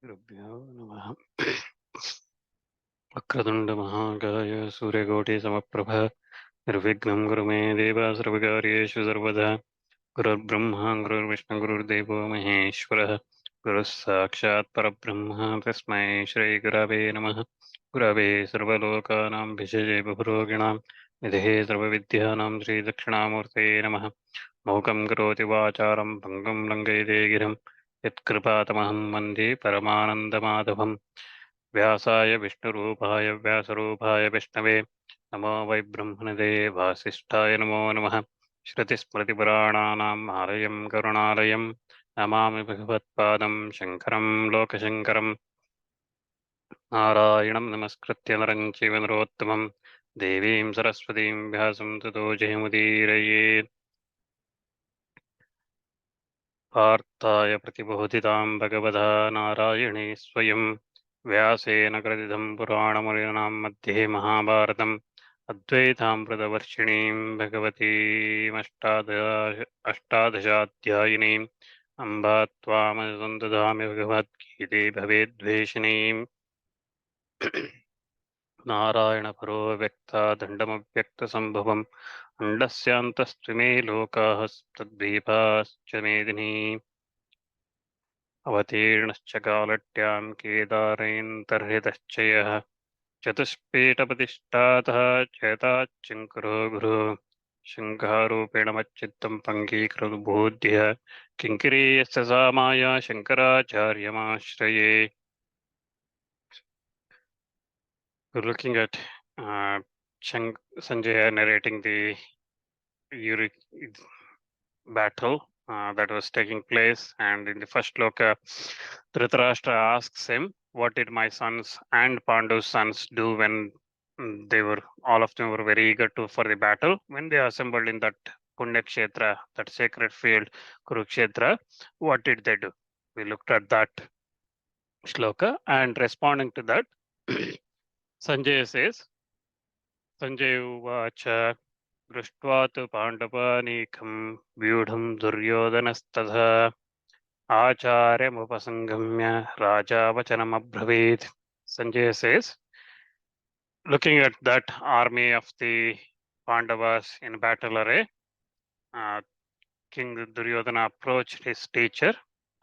गुरुभ्यो नमः। वक्रतुण्ड महाकाय सूर्यकोटिसमप्रभ निर्विघ्नं कुरु मे देव सर्वकार्येषु सर्वदा। गुरुर्ब्रह्मा गुरुर्विष्णु गुरुर्देवो महेश्वरः गुरुः साक्षात् परब्रह्म तस्मै श्रीगुरवे नमः। गुरवे सर्वलोकानां भिषजे बहुरोगिणां निधये सर्वविद्यानां श्रीदक्षिणामूर्तये नमः। मूकं करोति वाचारं भङ्गं लङ्घयते गिरिं यत्कृपातमहं वन्दे परमानन्दमाधवम्। व्यासाय विष्णुरूपाय व्यासरूपाय विष्णवे नमो वै ब्रह्मणदे वासिष्ठाय नमो नमः। श्रुतिस्मृतिपुराणानाम् आलयं करुणालयं नमामि भगवत्पादं शङ्करं लोकशङ्करं। नारायणं नमस्कृत्य नरं चैव नरोत्तमं देवीं सरस्वतीं व्यासं ततो जयमुदीरयेत्। पार्थाय प्रतिबोधितां भगवता नारायणे स्वयं व्यासेन ग्रथितं पुराणमुनिनां मध्ये महाभारतम् अद्वैतामृतवर्षिणीं अष्टादशाध्यायिनीम् अम्बा त्वामनुसन्दधामि भगवद्गीते भवेद्वेषिणीम्। नारायणपरो व्यक्ता दण्डमव्यक्तसम्भवम् अण्डस्यान्तस्त्विमे लोकाः तद्दीपाश्च मेदिनी। अवतीर्णश्च कालट्यां केदारेऽन्तर्हितश्च यः चतुष्पीठप्रतिष्ठातः चेताच्चङ्कुरो गुरु शङ्कारूपेण मच्चित्तं पङ्गीकृतु बोध्य किङ्किरीयस्य सा माया शङ्कराचार्यमाश्रये. We're looking at Sanjaya narrating the Uri battle that was taking place, and in the first shloka, Dhritarashtra asks him, "What did my sons and Pandu's sons do when they were all of them were very eager to for the battle when they assembled in that Punya Kshetra, that sacred field, Kurukshetra? What did they do?" We looked at that shloka, and responding to that, Sanjay says, Sanjay Uvacha दृष्ट्वा तु पाण्डवानीकं व्यूढं दुर्योधनस्तथा आचार्यमुपसंगम्य राजा वचनमब्रवीत्. Sanjay says, looking at that army of the Pandavas in battle array, King Duryodhana approached his teacher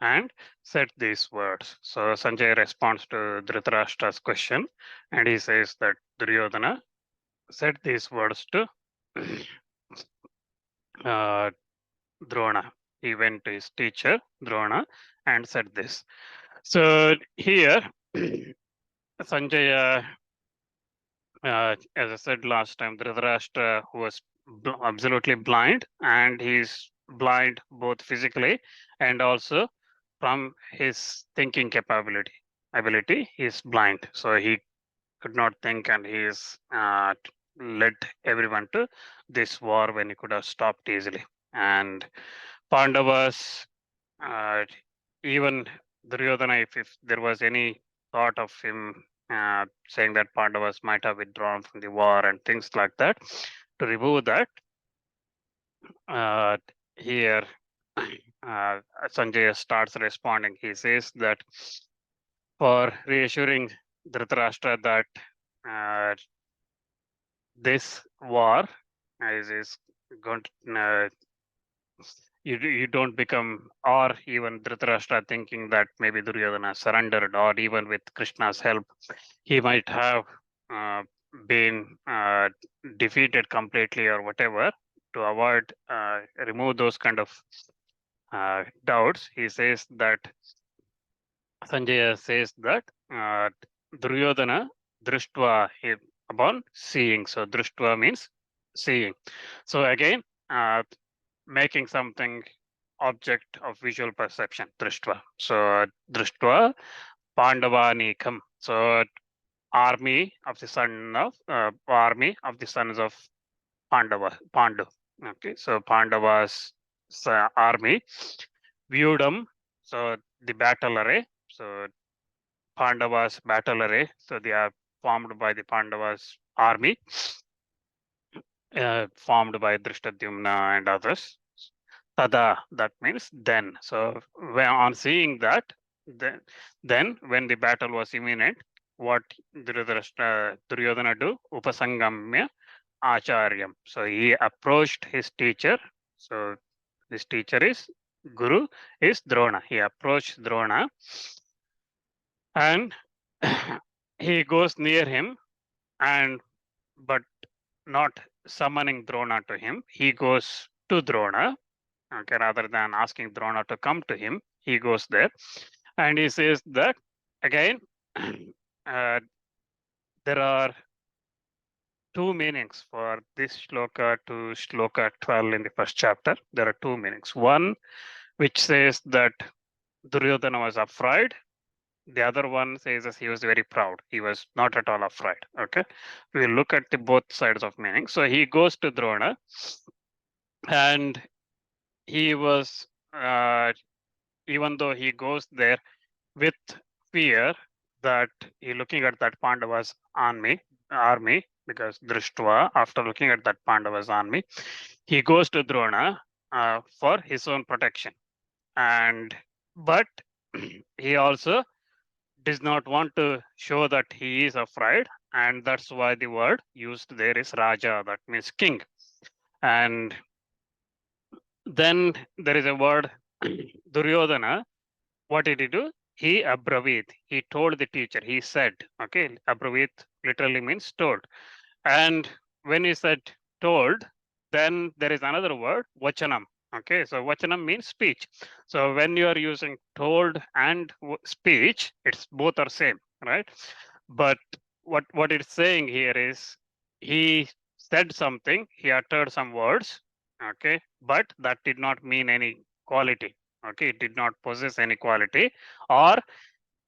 and said these words. So Sanjay responds to Dhritarashtra's question, and he says that Duryodhana said these words to Drona. He went to his teacher, Drona, and said this. So here, Sanjaya, as I said last time, Dhritarashtra, who was absolutely blind, and he's blind both physically and also from his thinking ability, he's blind. So he could not think, and he's led everyone to this war when he could have stopped easily. And Pandavas, even Duryodhana, if there was any thought of him saying that Pandavas might have withdrawn from the war and things like that, to remove that, here Sanjay starts responding. He says that for reassuring Dhritarashtra that this war is going to you don't become, or even Dhritarashtra thinking that maybe Duryodhana surrendered, or even with Krishna's help, he might have been defeated completely or whatever. To avoid, remove those kind of doubts, he says that Sanjaya says that Duryodhana drishtva, upon seeing. So drishtva means seeing. So again, making something object of visual perception, drishtva. So drishtva Pandavanikam. So army of the sons of Pandu. Okay, so Pandava's army. Vyudam, so the battle array. So Pandavas battle array. So they are formed by the Pandavas army, formed by Drishtadyumna and others. Tada, that means then. So when on seeing that, Then when the battle was imminent, what Duryodhana do? Upasangamya Acharyam. So he approached his teacher. So his teacher is Guru is Drona. He approached Drona and he goes near him, and but not summoning Drona to him. He goes to Drona. Okay, rather than asking Drona to come to him, he goes there and he says that again. There are two meanings for this shloka to shloka 12 in the first chapter. There are two meanings. One, which says that Duryodhana was afraid. The other one says that he was very proud. He was not at all afraid. Okay. We look at the both sides of meaning. So he goes to Drona and he was, even though he goes there with fear that he looking at that Pandava's army, because Drishtva, after looking at that Pandava's army, he goes to Drona for his own protection. But he also does not want to show that he is afraid, and that's why the word used there is Raja, that means king. And then there is a word Duryodhana. What did he do? He abravit. He told the teacher. He said, okay, abravit literally means told. And when he said told, then there is another word, vachanam. Okay, so vachanam means speech. So when you are using told and speech, it's both are same, right? But what it's saying here is he said something, he uttered some words, okay, but that did not mean any quality. Okay, it did not possess any quality, or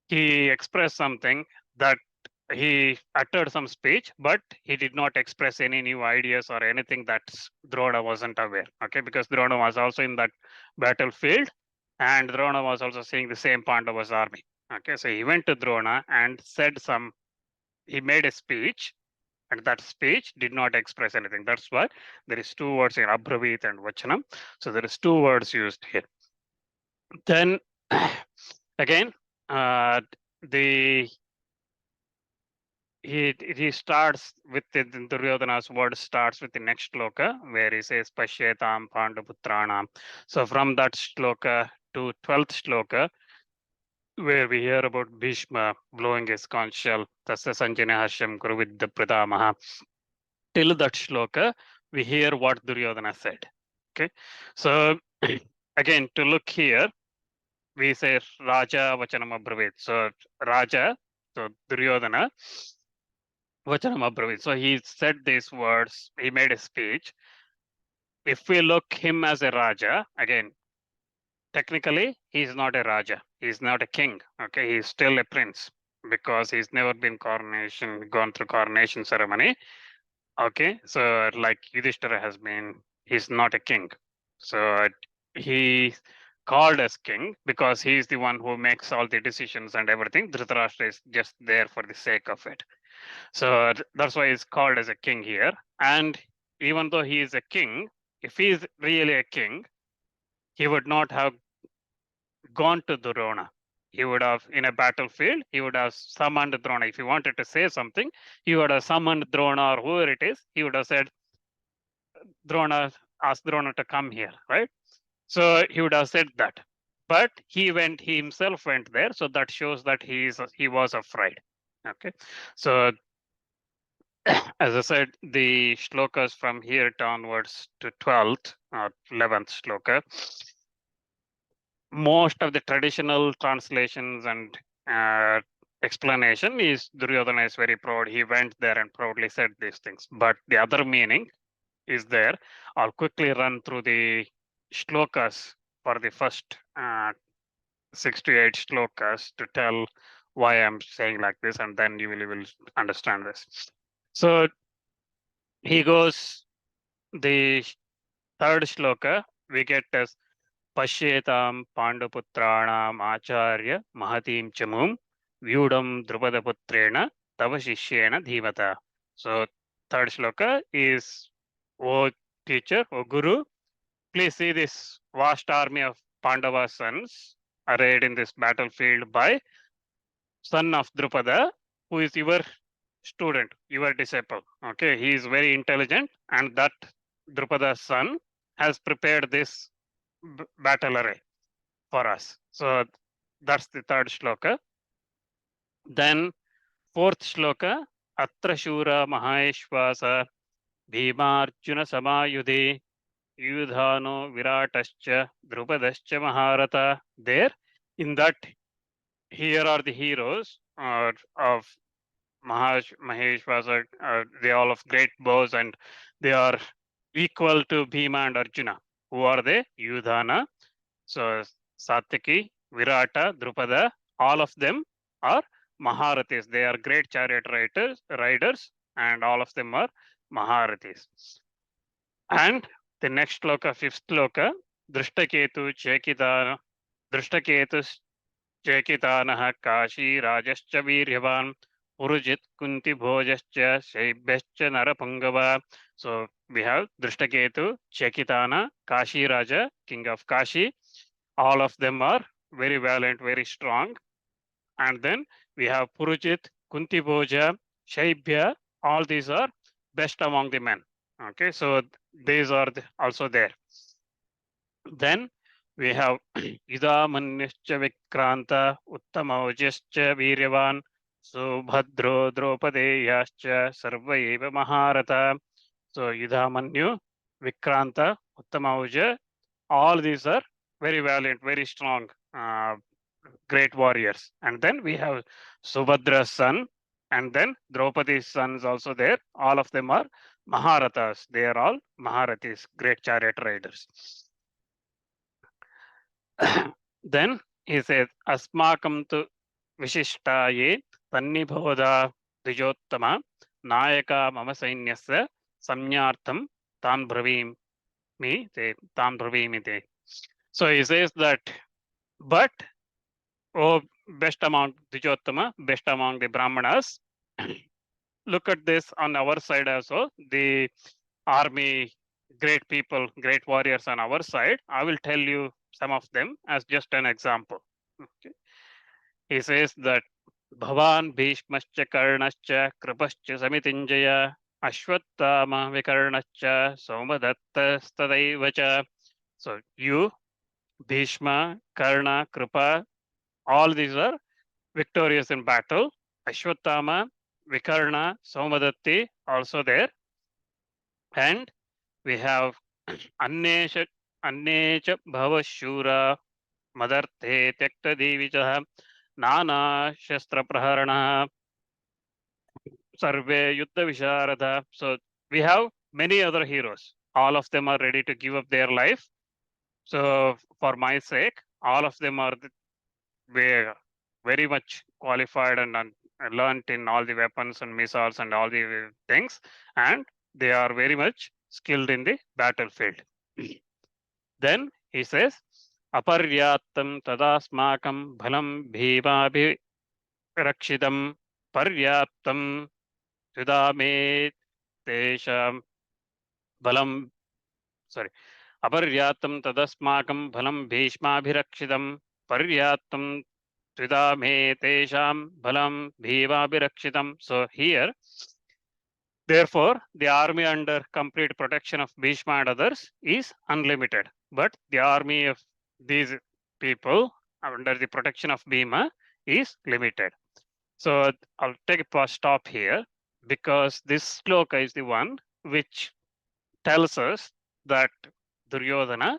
he expressed something that he uttered some speech, but he did not express any new ideas or anything that Drona wasn't aware. Okay, because Drona was also in that battlefield, and Drona was also seeing the same Pandava's army. Okay, so he went to Drona and said he made a speech, and that speech did not express anything. That's why there is two words here, abravit and vachanam. So there is two words used here. Then again, the he starts with the Duryodhana's word starts with the next shloka where he says Pashyetam Pandaputranam. So from that shloka to 12th shloka, where we hear about Bhishma blowing his conch shell, Tasya Sanjana Harsham Kuruvidya Pradamaha. Till that shloka, we hear what Duryodhana said. Okay, so again, to look here, we say Raja Vachanam Abravit. So Raja, so Duryodhana, Vachanam Abravit. So he said these words, he made a speech. If we look him as a Raja, again, technically, he's not a Raja. He's not a king. Okay, he's still a prince because he's never been gone through coronation ceremony. Okay, so like Yudhishthira has been, he's not a king. So he called as king because he's the one who makes all the decisions and everything. Dhritarashtra is just there for the sake of it. So that's why he's called as a king here. And even though he is a king, if he is really a king, he would not have gone to Drona. He would have, in a battlefield, he would have summoned Drona. If he wanted to say something, he would have summoned Drona or whoever it is. He would have said, Drona, ask Drona to come here, right? So he would have said that. But he himself went there. So that shows that he was afraid. Okay. So as I said, the shlokas from here onwards to 12th or 11th shloka, most of the traditional translations and explanation is Duryodhana is very proud. He went there and proudly said these things. But the other meaning is there. I'll quickly run through the shlokas for the first 6 to 8 shlokas to tell why I'm saying like this, and then you will understand this. So he goes, the third shloka we get as Pashyetam Pandaputranam Acharya Mahatim Chamum Vyudam Drupadaputrena Tava Shishyena Dhimata. So third shloka is, O teacher, O guru, please see this vast army of Pandava sons arrayed in this battlefield by son of Drupada, who is your student, your disciple. Okay, he is very intelligent, and that Drupada's son has prepared this battle array for us. So that's the third shloka. Then fourth shloka, Atra Shura Maheshvasa Bhimarjuna Samayudhe Yudhano Viratascha Drupadascha Maharata. There, in that, here are the heroes of Maheshvasa. They are all of great bows, and they are equal to Bhima and Arjuna. Who are they? Yudhana. So Satyaki, Virata, Drupada, all of them are Maharathis. They are great chariot riders, and all of them are Maharathis. And the next shloka, fifth shloka, Drishtaketu Chekitanah Kashi Rajascha Viryavan Purujit Kunti Bhojascha Shaibhascha Narapangava. So we have Drishtaketu, Chekitana, Kashi Raja, king of Kashi. All of them are very valiant, very strong. And then we have Purujit, Kunti Bhoja, Shaibhya. All these are best among the men. Okay, so these are also there. Then we have Idamanyascha Vikranta, Uttamaujascha Viryavan, Subhadro Dropadeyascha Sarvaiva Maharata. So Yudamanyu, Vikranta, Uttamauja, all these are very valiant, very strong, great warriors. And then we have Subhadra's son, and then Draupadi's sons also there. All of them are Maharathas. They are all Maharathis, great chariot riders. Then he says, Asmakam tu Vishishtaye Tannibhoda Dijottama Nayaka Mama Sainyasya Samnyartham Tan Bravim Tan Bravimite. So he says that, but oh, best among Dijottama, best among the Brahmanas, look at this on our side also, the army, great people, great warriors on our side. I will tell you some of them as just an example. Okay. He says that Bhavan Bhishmascha Karnascha Kripascha Samitinjaya Ashwattama Vikarnascha Somadatta Stadaivacha. So you, Bhishma, Karna, Kripa, all these are victorious in battle. Ashwattama, Vikarna, Somadatti also there. And we have Annesha Bhavashura Madarte Tekta Devicha Nana Shastra Praharana Sarve Yuddha Visharada. So we have many other heroes. All of them are ready to give up their life. So for my sake, all of them are very much qualified and learned in all the weapons and missiles and all the things, and they are very much skilled in the battlefield. Then he says, Aparyattam tadasmakam bhalam bhimabhi rakshidam paryattam tudame tesham balam, Aparyattam tadasmakam bhalam bhishmabhirakshidam paryattam tudame tesham balam bhimabhirakshitam. So here, therefore, the army under complete protection of Bhishma and others is unlimited. But the army of these people under the protection of Bhima is limited. So I'll take a stop here, because this shloka is the one which tells us that Duryodhana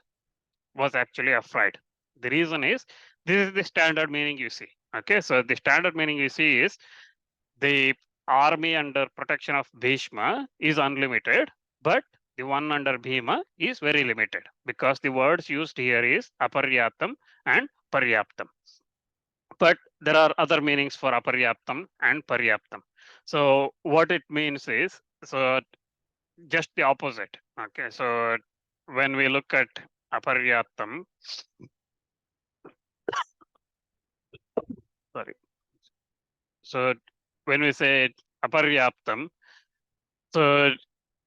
was actually afraid. The reason is, this is the standard meaning you see. Okay, so the standard meaning you see is the army under protection of Bhishma is unlimited, but the one under Bhima is very limited, because the words used here is Aparyaptam and Paryaptam. But there are other meanings for Aparyaptam and Paryaptam. So what it means is, so just the opposite. Okay, so when we look at Aparyaptam, so when we say Aparyaptam, so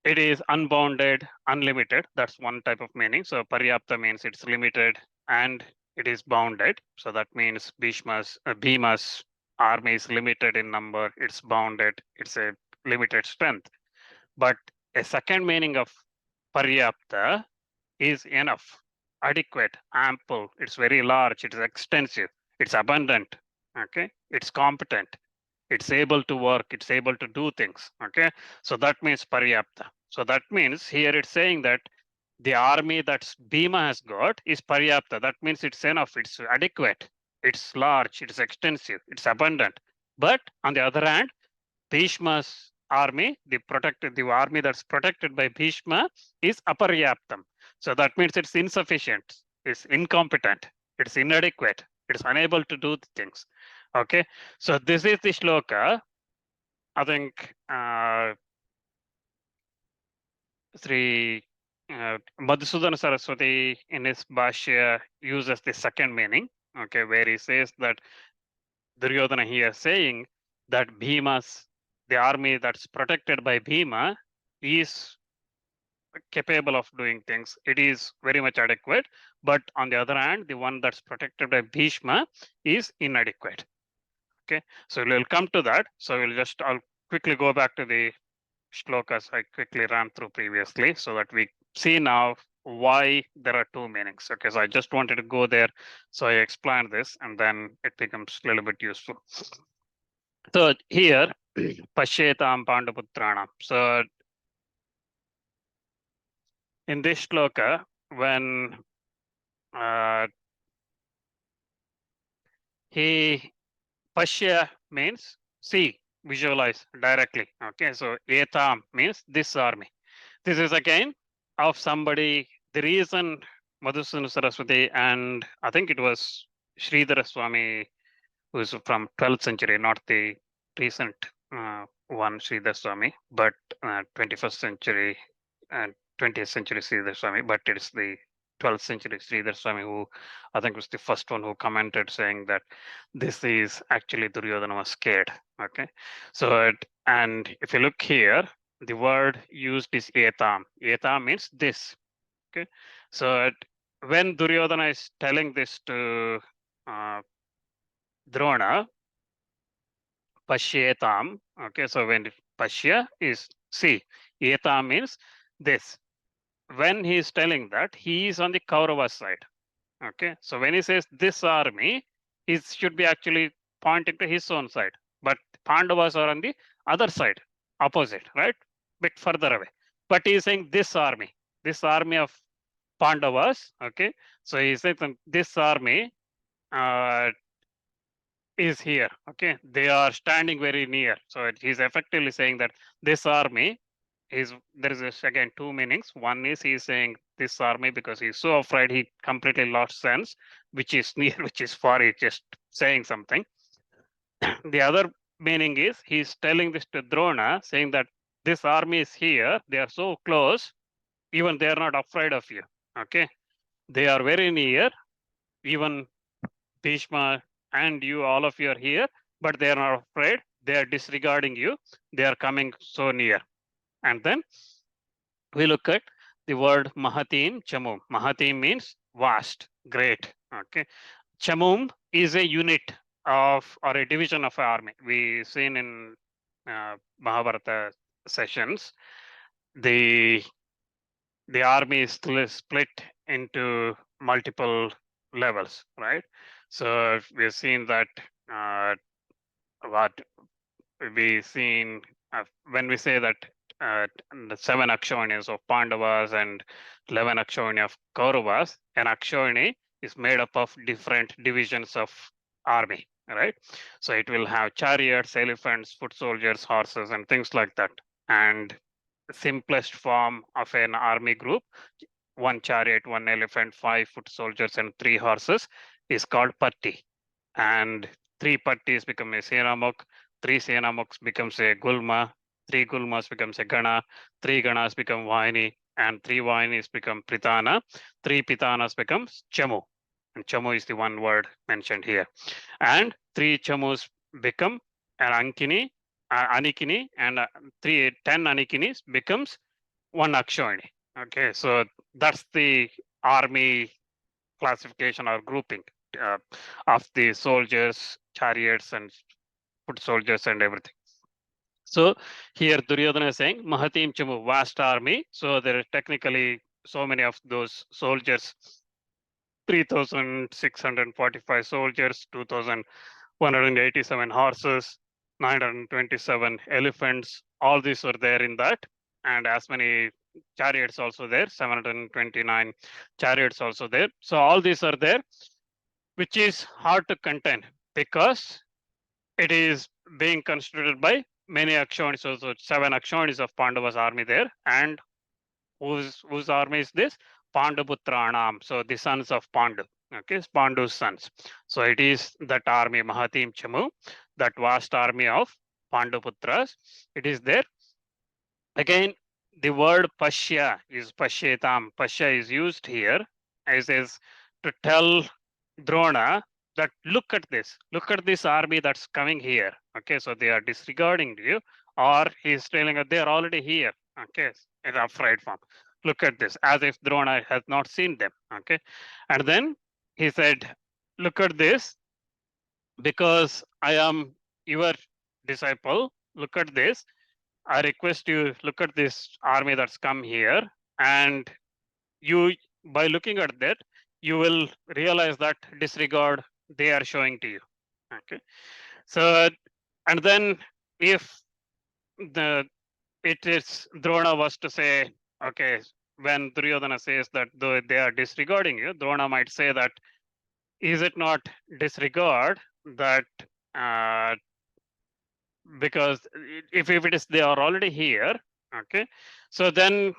it is unbounded, unlimited. That's one type of meaning. So Paryapta means it's limited, and it is bounded. So that means Bhima's army is limited in number, it's bounded, it's a limited strength. But a second meaning of paryapta is enough, adequate, ample, it's very large, it's extensive, it's abundant, okay, it's competent, it's able to work, it's able to do things, okay. So that means paryapta. So that means here it's saying that the army that Bhima has got is paryapta. That means it's enough, it's adequate, it's large, it's extensive, it's abundant. But on the other hand, Bhishma's army, the army that's protected by Bhishma is aparyaptam. So that means it's insufficient, it's incompetent, it's inadequate, it's unable to do the things. Okay, so this is the shloka. I think Sri Madhusudana Saraswati in his Bhashya uses the second meaning, okay, where he says that Duryodhana here saying that the army that's protected by Bhima is capable of doing things. It is very much adequate, but on the other hand, the one that's protected by Bhishma is inadequate. Okay, so we'll come to that. So I'll quickly go back to the shlokas I quickly ran through previously so that we see now why there are two meanings. Okay, so I just wanted to go there. So I explained this and then it becomes a little bit useful. So here, Pashyetam Pandaputranam. So in this shloka, when Bhashya means see, visualize directly. Okay, so Etam means this army. This is again of somebody. The reason Madhusudana Saraswati and I think it was Sridhara Swami, who is from 12th century, not the recent one Sridhara Swami, but 21st century and 20th century Sridhara Swami, but it's the 12th century Sridhara Swami who I think was the first one who commented saying that this is actually Duryodhana was scared. Okay, so and if you look here, the word used is etam. Etam means this. Okay, so when Duryodhana is telling this to Drona, Pashyetam. Okay, so when Pashya is see, Etam means this. When he is telling that, he is on the Kaurava side. Okay, so when he says this army, he should be actually pointing to his own side. But Pandavas are on the other side, opposite, right? Bit further away. But he is saying this army of Pandavas. Okay, so he says this army is here. Okay, they are standing very near. So he's effectively saying that this army is there is again two meanings. One is he's saying this army because he's so afraid he completely lost sense, which is near, which is far. He's just saying something. The other meaning is he's telling this to Drona, saying that this army is here. They are so close, even they are not afraid of you. Okay, they are very near. Even Bhishma and you, all of you are here, but they are not afraid. They are disregarding you. They are coming so near. And then we look at the word Mahatim Chamum. Mahatim means vast, great. Okay. Chamum is a unit of or a division of an army. We seen in Mahabharata sessions, the army is split into multiple levels, right? So we've seen that what we've seen when we say that the 7 Akshoinis of Pandavas and 11 Akshoini of Kauravas, an Akshoini is made up of different divisions of army, right? So it will have chariots, elephants, foot soldiers, horses, and things like that. And the simplest form of an army group, 1 chariot, 1 elephant, 5 foot soldiers, and 3 horses is called Patti. And 3 Pattis become a Senamuk, 3 Senamuks becomes a Gulma, 3 Gulmas becomes a Gana, 3 Ganas become Vahini, and 3 Vahinis become Pritana, 3 Pitanas becomes Chamu. And Chamu is the one word mentioned here. And 3 Chamus become an Anikini, and 10 Anikinis becomes 1 Akshoini. Okay, so that's the army classification or grouping. of the soldiers, chariots, and foot soldiers and everything. So here Duryodhana is saying Mahatim Chamu, vast army. So there are technically so many of those soldiers, 3,645 soldiers, 2,187 horses, 927 elephants. All these were there in that, and as many chariots also there, 729 chariots also there. So all these are there, which is hard to contain because it is being constituted by many Akshonis, also 7 Akshonis of Pandava's army there. And whose army is this? Pandaputranam. So the sons of Pandu. Okay, Pandu's sons. So it is that army, Mahatim Chamu, that vast army of Panduputras. It is there. Again, the word Bhashya is Bhashyetam. Bhashya is used here as is to tell Drona that look at this army that's coming here. Okay, so they are disregarding you, or he's telling that they are already here. Okay, in upright form. Look at this, as if Drona has not seen them. Okay, and then he said, look at this, because I am your disciple. Look at this. I request you look at this army that's come here, and you, by looking at that, you will realize that disregard they are showing to you. Okay, so and then if the it is Drona was to say, okay, when Duryodhana says that though they are disregarding you, Drona might say that, is it not disregard that because if it is they are already here, okay, so then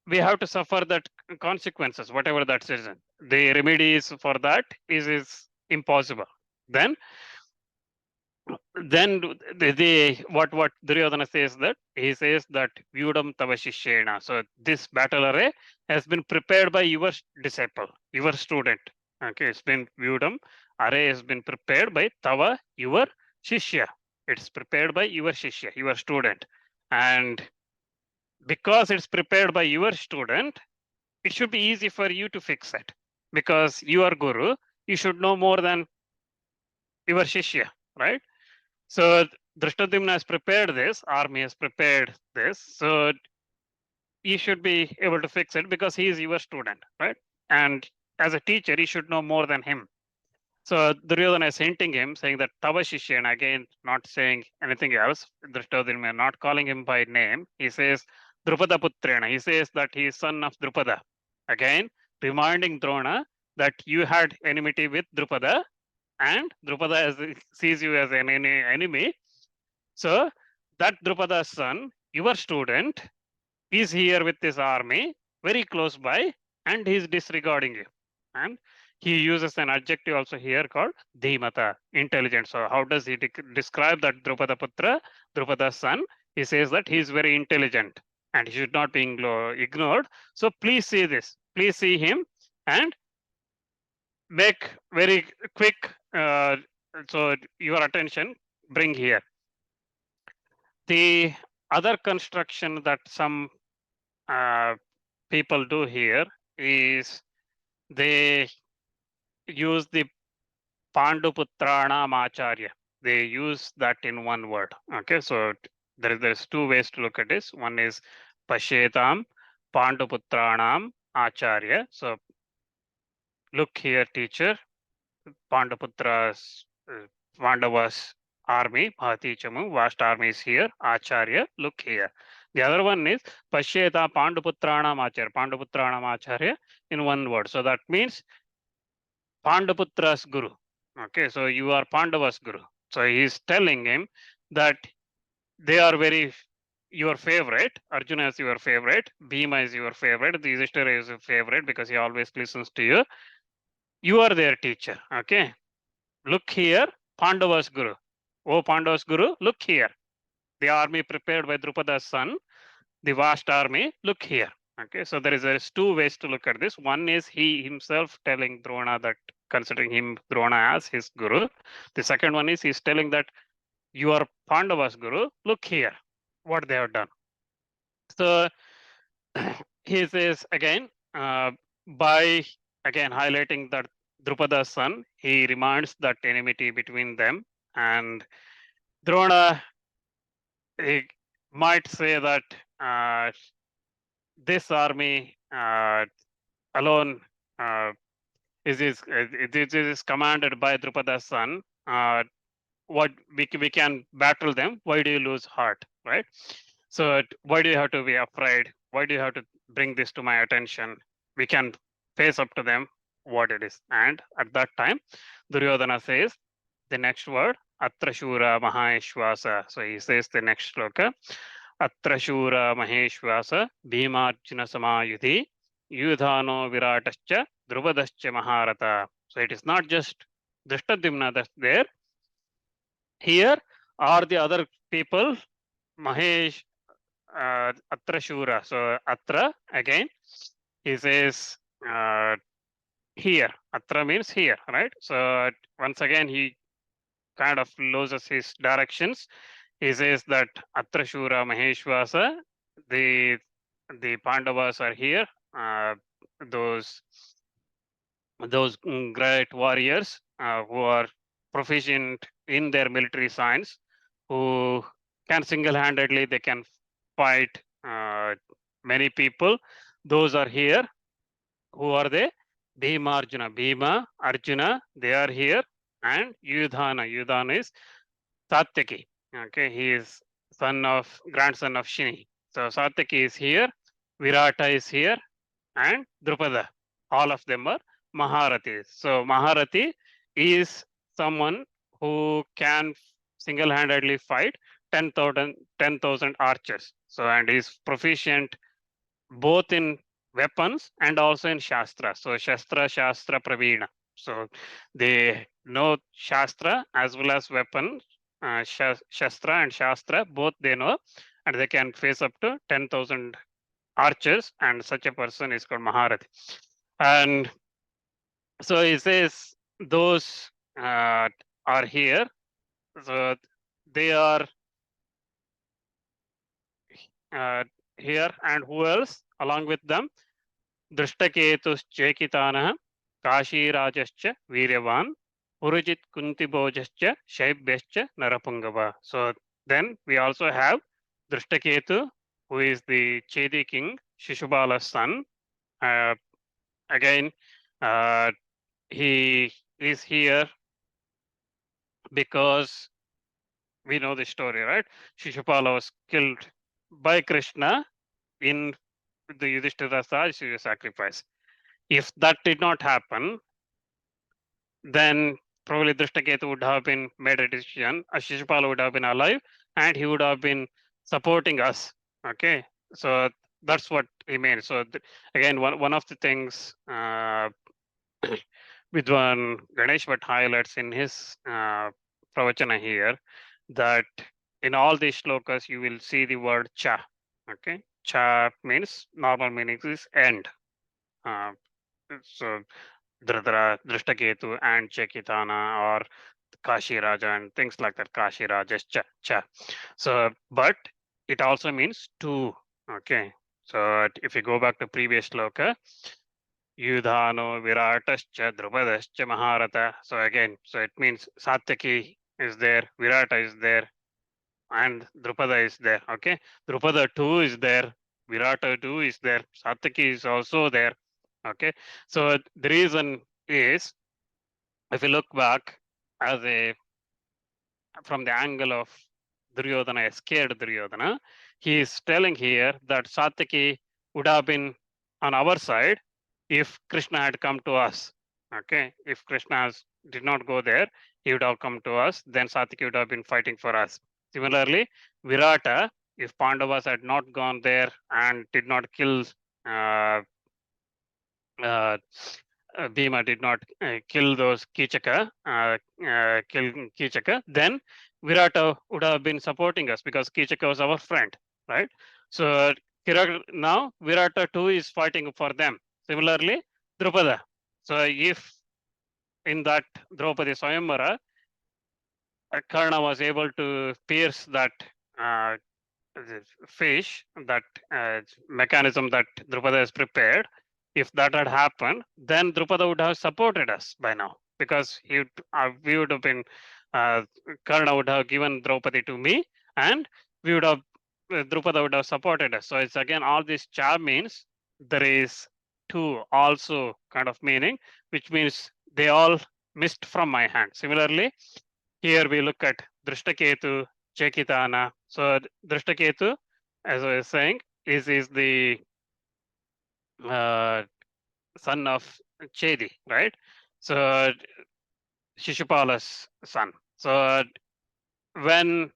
we have to suffer that consequences, whatever that is. The remedies for that is impossible. Then the what Duryodhana says, that he says that Vyudam Tava Shishyena. So this battle array has been prepared by your disciple, your student. Okay, it's been Vyudam array has been prepared by Tava, your Shishya. It's prepared by your Shishya, your student. And because it's prepared by your student, it should be easy for you to fix it. Because you are Guru, you should know more than your Shishya, right? So Drishtadyumna has prepared this, army has prepared this. So you should be able to fix it because he is your student, right? And as a teacher, you should know more than him. So Duryodhana is hinting him, saying that Tava Shishya, and again, not saying anything else. Drishtadyumna, not calling him by name. He says Drupada Putrena. He says that he is son of Drupada. Again, reminding Drona that you had enmity with Drupada, and Drupada sees you as an enemy. So that Drupada's son, your student, is here with this army, very close by, and he's disregarding you. And he uses an adjective also here called Dhimata, intelligent. So how does he describe that Drupada Putra, Drupada's son? He says that he is very intelligent and he should not be ignored. So please see this. Please see him and make very quick. So your attention, bring here. The other construction that some people do here is they use the Panduputranam Acharya. They use that in one word. Okay, so there's two ways to look at this. One is Pashetam Panduputranam Acharya. So look here, teacher. Pandaputra's Pandavas army, Bhati Chamu, vast army is here. Acharya, look here. The other one is Pashyeta Panduputranam Acharya. Panduputranam Acharya in one word. So that means Pandaputra's Guru. Okay, so you are Pandava's Guru. So he is telling him that they are very your favorite. Arjuna is your favorite. Bhima is your favorite. The Yudhishthira is your favorite because he always listens to you. You are their teacher. Okay. Look here, Pandava's Guru. Oh, Pandava's Guru, look here. The army prepared by Drupada's son, the vast army, look here. Okay, so there's two ways to look at this. One is he himself telling Drona that, considering him, Drona, as his Guru. The second one is he's telling that you are Pandava's Guru, look here, what they have done. So he says again, by again highlighting that Drupada's son, he reminds that enmity between them, and Drona, he might say that this army alone it is commanded by Drupada's son. What we can battle them. Why do you lose heart, right? So why do you have to be afraid? Why do you have to bring this to my attention? We can face up to them what it is. And at that time, Duryodhana says the next word, Atra Shura Maheshwasa. So he says the next shloka, Atra Shura Maheshwasa Bhimarjuna Samayudhi Yudhano Viratascha Drupadaschya Maharata. So it is not just Drishtadimna that's there. Here are the other people, Mahesh, Atra Shura. So Atra again, he says here. Atra means here, right? So once again, he kind of loses his directions. He says that Atra Shura Maheshwasa, the Pandavas are here. Those great warriors who are proficient in their military science, who can single-handedly they can fight many people. Those are here. Who are they? Bhima, Arjuna. Bhima, Arjuna, they are here. And Yudhana. Yudhana is Satyaki. Okay, he is grandson of Shini. So Satyaki is here. Virata is here. And Drupada. All of them are Maharathis. So Maharati is someone who can single-handedly fight 10,000 archers. So and is proficient both in weapons and also in Shastra. So Shastra Pravina. So they know Shastra as well as weapons, Shastra and Shastra, both they know, and they can face up to 10,000 archers, and such a person is called Maharathi. And so he says those are here. So they are here, and who else along with them? Drishtaketus Chekitanah, Kashirajascha Viryavan, Purujit Kuntibojascha Shaibhyascha Narapungava. So then we also have Drishtaketu, who is the Chedi king, Shishubala's son. Again, he is here because we know the story, right? Shishupala was killed by Krishna in the Yudhishthira's sacrifice. If that did not happen, then probably Drishtaketu would have been made a decision. Shishupala would have been alive, and he would have been supporting us. Okay, so that's what he means. So again, one of the things Vidwan Ganesh Bhatt highlights in his pravachana here that in all these shlokas you will see the word cha. Okay, cha means normal meaning is end. So Drishtaketu and Chekitana or Kashi Raja and things like that. Kashi Raja's cha. So, but it also means two. Okay. So if you go back to previous shloka, Yudhano Viratascha Drupadascha Maharata. So again, so it means Satyaki is there, Virata is there, and Drupada is there. Okay. Drupada too is there, Virata too is there, Satyaki is also there. Okay. So the reason is, if you look back as from the angle of Duryodhana, a scared Duryodhana, he is telling here that Satyaki would have been on our side if Krishna had come to us. Okay, if Krishna did not go there, he would have come to us, then Satyaki would have been fighting for us. Similarly, Virata, if Pandavas had not gone there and did not kill Bhima did not kill those Kichaka, then Virata would have been supporting us because Kichaka was our friend, right? So now Virata too is fighting for them. Similarly, Drupada. So if in that Draupadi Swayamvara, Karna was able to pierce that fish, that mechanism that Drupada has prepared, If that had happened, then Drupada would have supported us by now, because we would have been, Karna would have given Draupadi to me, and we would have, Drupada would have supported us. So it's again, all this cha means there is two also kind of meaning, which means they all missed from my hand. Similarly, here we look at Drishtaketu, Chekitana. So Drishtaketu, as I was saying, is the uh, son of Chedi, right? So Shishupala's son. So when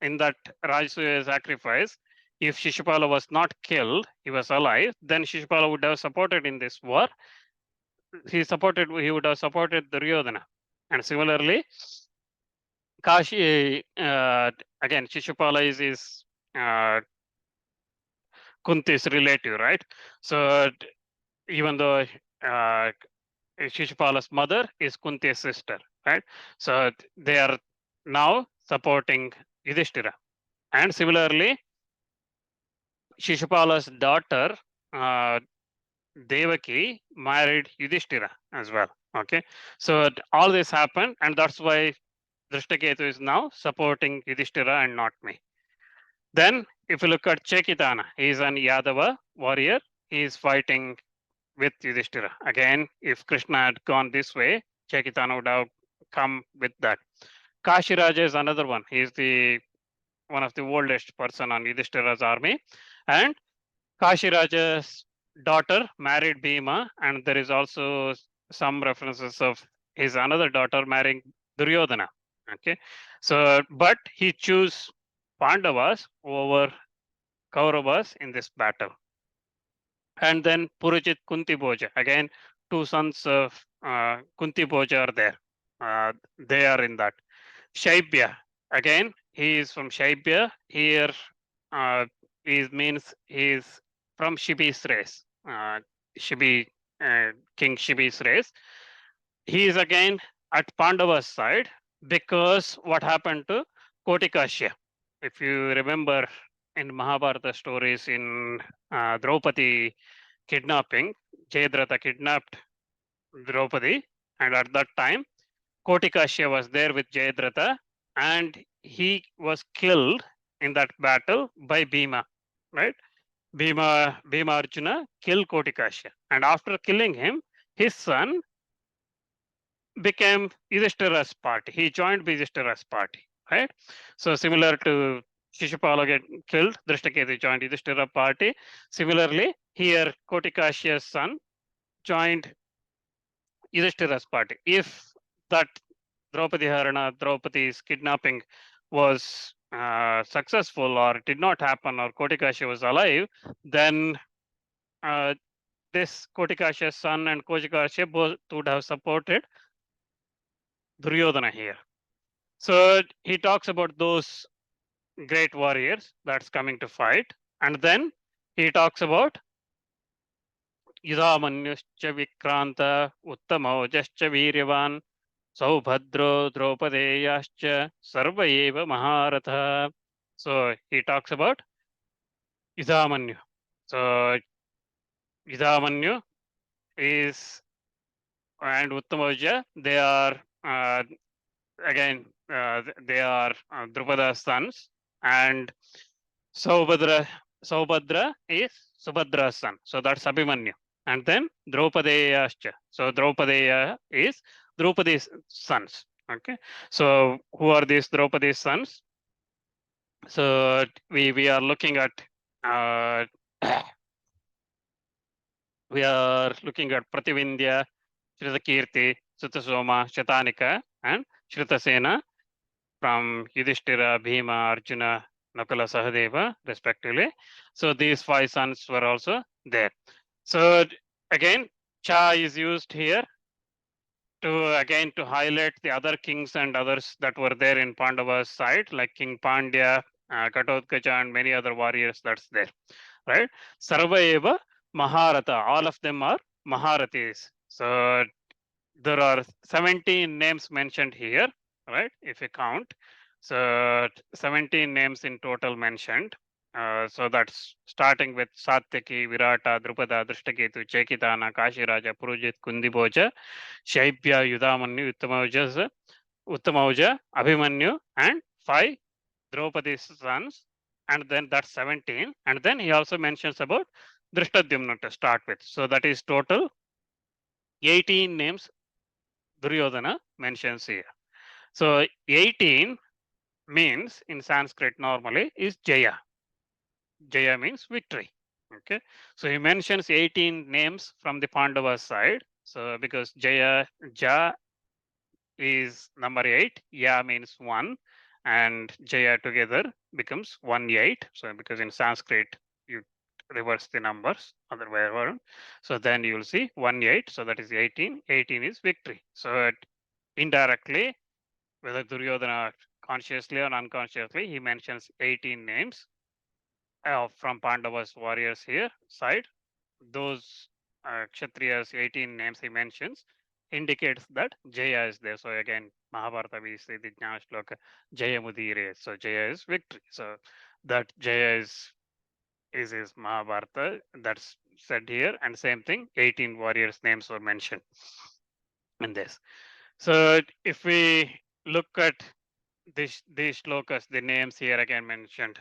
in that Rajasuya sacrifice, if Shishupala was not killed, he was alive, then Shishupala would have supported in this war. He would have supported Duryodhana. And similarly, Kashi, again, Shishupala is uh, Kunti's relative, right? So even though Shishupala's mother is Kunti's sister, right? So they are now supporting Yudhishthira. And similarly, Shishupala's daughter, uh, Devaki, married Yudhishthira as well. Okay. So all this happened, and that's why Drishtaketu is now supporting Yudhishthira and not me. Then, if you look at Chekitana, he is an Yadava warrior. He is fighting with Yudhishthira. Again, if Krishna had gone this way, Chekitana would have come with that. Kashiraja is another one. He is the one of the oldest person on Yudhishthira's army. And Kashiraja's daughter married Bhima, and there is also some references of his another daughter marrying Duryodhana. Okay, so but he chose Pandavas over Kauravas in this battle. And then Purujit Kunti Bhoja, again, two sons of Kunti Bhoja are there. They are in that. Shaibya, again, he is from Shaibya. Here, he means he is from Shibi's race, Shibi, King Shibi's race. He is again at Pandava's side, because what happened to Kotikashya? If you remember in Mahabharata stories, in Draupadi kidnapping, Jayadratha kidnapped Draupadi, and at that time, Kotikashya was there with Jayadratha, and he was killed in that battle by Bhima, right? Bhima Arjuna killed Kotikashya, and after killing him, his son became Yudhishthira's party. He joined Yudhishthira's party, right? So similar to Shishupala get killed, Drishtaketu joined Yudhishthira party. Similarly, here Kotikashya's son joined Yudhishthira's party. If that Draupadi's kidnapping was successful or did not happen, or Kotikashya was alive, then this Kotikashya's son and Kotikashya both would have supported Duryodhana here. So he talks about those great warriors that's coming to fight. And then he talks about Yudhamanyuscha Vikranta Uttamojascha Viryavan Saubhadro Draupadeyascha Sarva Eva Maharatha. So he talks about Yudhamanyu. So Yudhamanyu is and Uttamaja, they are again they are Drupada's sons, and Saubhadra is Subhadra's son. So that's Abhimanyu. And then Draupadeyascha. So Draupadeya is Draupadi's sons. Okay. So who are these Draupadi's sons? So we are looking at we are looking at Prativindya, Shritakirti, Sutasoma, Shatanika, and Shritasena from Yudhishthira, Bhima, Arjuna, Nakula, Sahadeva, respectively. So these 5 sons were also there. So again, Cha is used here to highlight the other kings and others that were there in Pandava's side, like King Pandya, Ghatotkacha, and many other warriors that's there, right? Sarva eva Maharata, all of them are Maharathis. So there are 17 names mentioned here, right? If you count, so 17 names in total mentioned. So that's starting with Satyaki, Virata, Drupada, Drishtaketu, Chekitana, Kashiraja, Purujit, Kundiboja, Shaibya, Yudamanyu, Uttamauja, Abhimanyu, and 5 Draupadi's sons. And then that's 17. And then he also mentions about Drishtadyumna to start with. So that is total 18 names Duryodhana mentions here. So 18 means in Sanskrit normally is Jaya. Jaya means victory. Okay. So he mentions 18 names from the Pandava side. So because Ja is number 8, Ya means 1, and Jaya together becomes 1 8. So because in Sanskrit you reverse the numbers other way around. So then you will see 1 8. So that is 18. 18 is victory. So indirectly, whether Duryodhana consciously or unconsciously, he mentions 18 names from Pandavas warriors here side. Those Kshatriyas, 18 names he mentions, indicates that Jaya is there. So again, Mahabharata, we see the Jnana Shloka, Jaya Mudire. So Jaya is victory. So that Jaya is Mahabharata. That's said here. And same thing, 18 warriors' names were mentioned in this. So if we look at these shlokas, the names here again mentioned,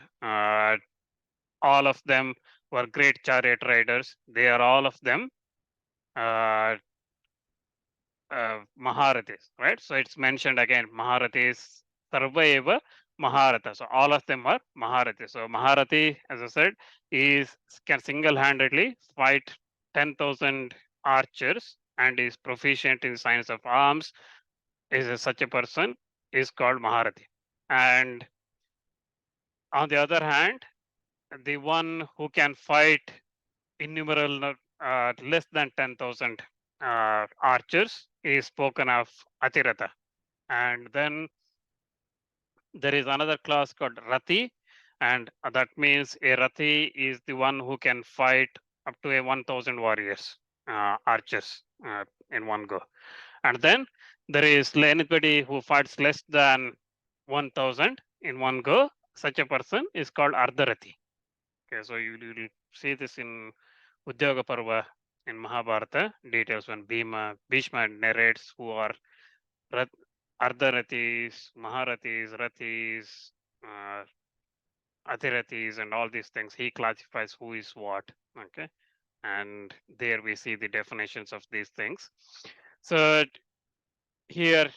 all of them were great chariot riders. They are all of them uh, Maharathis, right? So it's mentioned again, Maharathis, Sarva Maharata. So all of them are Maharathis. So Maharathi, as I said, can single-handedly fight 10,000 archers and is proficient in science of arms. Such a person is called Maharathi. And on the other hand, the one who can fight innumerable less than 10,000 archers is spoken of Atirata. And then there is another class called Rati, and that means a Rati is the one who can fight up to a 1,000 warriors, archers in one go. And then there is anybody who fights less than 1,000 in one go. Such a person is called Ardharati. Okay, so you will see this in Udyoga Parva in Mahabharata details when Bhishma narrates who are Rat, Ardharathis, Maharathis, Rathis, uh, Athirathis, and all these things. He classifies who is what. Okay, and there we see the definitions of these things. So here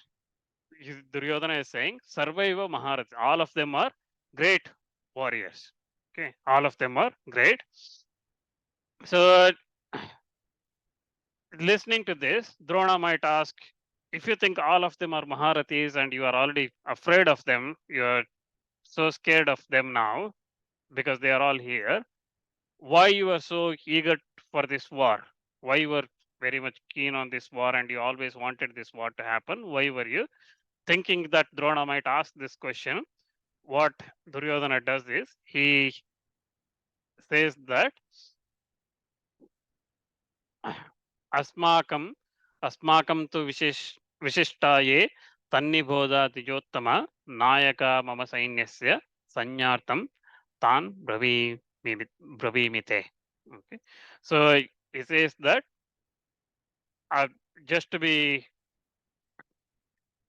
Duryodhana is saying, Sarvaiva Maharathi, all of them are great warriors. Okay, all of them are great. So listening to this, Drona might ask, if you think all of them are Maharathis and you are already afraid of them, you are so scared of them now because they are all here, why you are so eager for this war? Why you were very much keen on this war and you always wanted this war to happen? Why were you thinking that Drona might ask this question? What Duryodhana does is he says that अस्माकं अस्माकं तु विशिष्टाये तन्निबोधा द्विजोत्तम नायक मम सैन्यस्य संज्ञार्थं तान् ब्रवीमिते. Okay, so he says that just to be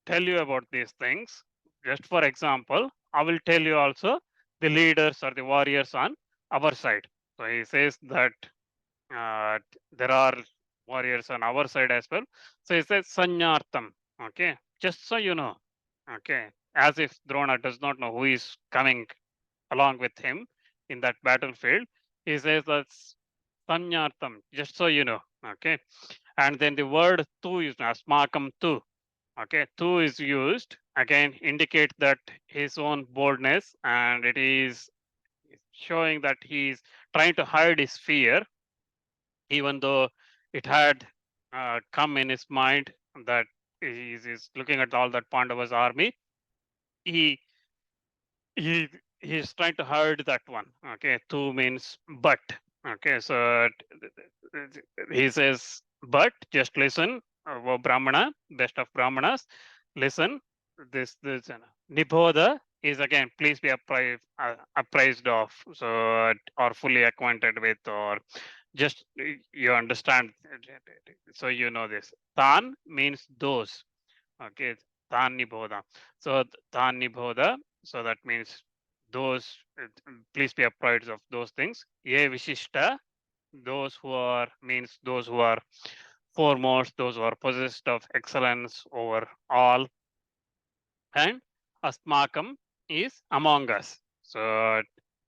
tell you about these things, just for example, I will tell you also the leaders or the warriors on our side. So he says that there are warriors on our side as well. So he says Sanyartam. Okay, just so you know. Okay, as if Drona does not know who is coming along with him in that battlefield. He says that's Sanyartam, just so you know. Okay, and then the word tu is asmakam tu. Okay, tu is used again, indicate that his own boldness, and it is showing that he's trying to hide his fear, even though it had come in his mind that he is looking at all that Pandava's army. He he he's trying to hide that one. Okay, tu means but. Okay, so he says, but just listen, Brahmana, best of Brahmanas, listen. This Nibodha is again, please be apprised of, so or fully acquainted with, or just you understand. So you know this. Tan means those. Okay, tan nibodha. So tan nibodha. So that means those. Please be apprised of those things. Ye vishishta. Those who are means those who are foremost, those who are possessed of excellence over all, and asmakam is among us. So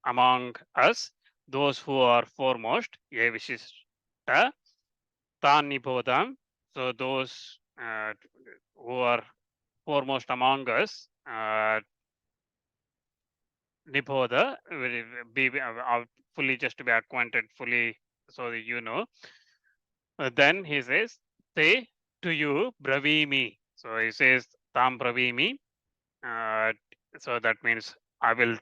among us, those who are foremost, ye vishishta, tan nibodham. So those who are foremost among us, nibodha, will be fully, just to be acquainted fully, so that you know. Then he says, say to you, bravimi. So he says, tam bravimi. Uh, so that means I will